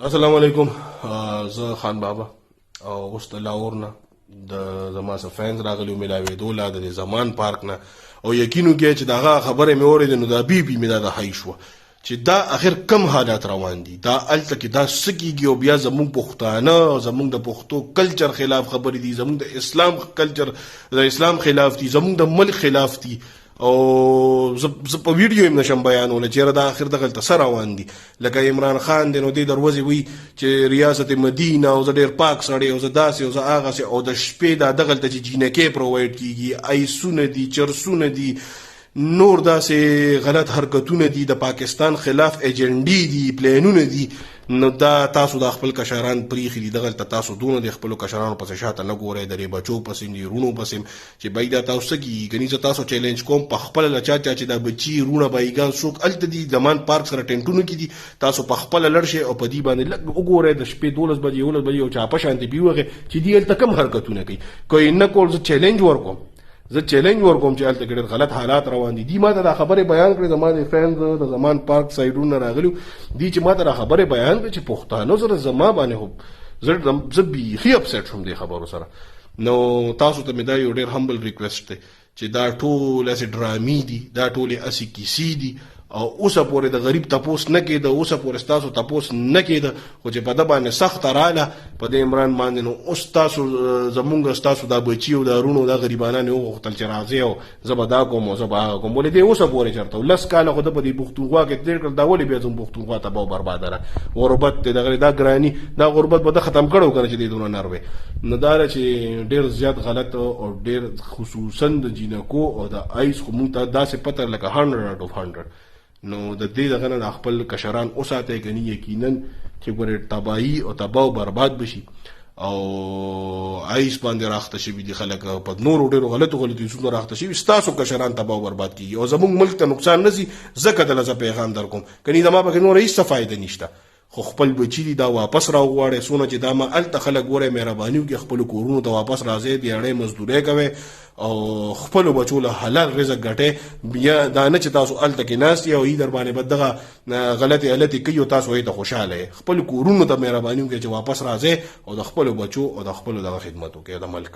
السلام علیکم. زه خان بابا او اوس د لاهور نه د زما څه فینز راغلي ملاوېدو لا د زمان پارک نه او یقین وکړئ چې دغه خبره مې اورېده نو دا بي مې دا د حی شوه چې دا اخر کم حالات روان دي. دا هلته کې دا څه کېږي او بیا زموږ پښتانه او زموږ د پښتو کلچر خلاف خبرې دي، زموږ د اسلام کلچر د اسلام خلاف دي، زموږ د ملک خلاف دي. او زه په ویډیو هم نشم بیانولی چېرې دا اخر دغلته څه روان دي. لکه عمران خان دی نو دی دروازې وي چې ریاست مدینه او زه ډېر پاک سړی او زه داسې او زه هغسې او د شپې دا دغلته چې جینکې پرووایډ کېږي، ایسونه دي، چرسونه دي، نور داسې غلط حرکتونه دي، د پاکستان خلاف ایجنډې دي، پلانونه دي. نو دا تاسو د خپل کشران پریخي دي دغلته، تاسو دونه د خپلو کشرانو پسې شاته نه ګورئ، د دې بچو پسې دي، رونو پسې چې بای دا تاسو څه کېږي. کني زه تاسو چیلنج کوم په خپله له چا چې دا بچي رونه بایګان څوک هلته دي زمان پارک سره ټینټونو کې دي، تاسو په خپله لړ شئ او په دې باندې لږ وګورئ د شپې 12 بجې 11 بجې او چاپه شانتې بیوغې چې دي هلته کم حرکتونه کوي. که یې نه کول زه چیلنج ورکوم چې هلته کې ډېر غلط حالات روان دي. ما ته دا خبرې بیان کړې، زما د فینز د زمان پارک سایډونه راغلي دي چې ما ته دا خبرې بیان کړې چې پښتانه سره زما باندې زه بیخي اپسیټ شوم دې خبرو سره. نو تاسو ته مې دا یو ډېر همبل ریکویسټ دی چې دا ټول هسې ډرامې دي، دا ټولې هسې کیسې دي او اوسه پورې د غریب تپوس نه کېده، اوسه پورې ستاسو تپوس نه کېده. خو چې په ده باندې سخته راله په دې عمران باندې نو اوس تاسو زمونږ ستاسو دا بچي او دا رونو دا غریبانان یې وغوښتل چې راځئ او زه به دا کوم او زه به هغه کوم. ولې دې اوسه پورې چېرته 10 کاله خو ده په دې پښتونخوا کې تېر کړل، دا ولې بیا زموږ پښتونخوا تباه او برباده ده. غربت دی دغه دا ګراني، دا غربت به ده ختم کړی و که نه چې دې دونه نر وی. نو دا ده چې ډېر زیات غلط او ډېر خصوصا د جینکو او د آیس خو مونږ ته داسې پته لکه 100/100. نو د دې دغه نه د خپل کشران وساتئ، کني یقینا چې ګورې تباهي او تباه او برباد بشي. او آیس باندې راخته شوي دي خلک، په نورو ډېرو غلطو څیزونو راخته شوي، ستاسو کشران تباه او برباد کېږي او زموږ ملک ته نقصان نه ځي. ځکه دله زه پیغام در کوم، کني زما پکې نوره هېڅ څه فایده نشته. خو خپل بچي دي دا واپس راوغواړئ. څونه چې دا ما هلته خلک ګورئ مهرباني وکړئ خپلو کورونو ته واپس راځئ، دیاړۍ مزدورۍ کوئ او خپلو بچو له حلال رزق ګټئ. بیا دا نه چې تاسو هلته کې ناست یې او ای در باندې به دغه غلطې هلطې کوي او تاسو هغې ته خوشحاله یې. خپلو کورونو ته مهرباني وکړئ چې واپس راځئ او د خپلو بچو او د خپلو دغه خدمت وکړئ د ملک.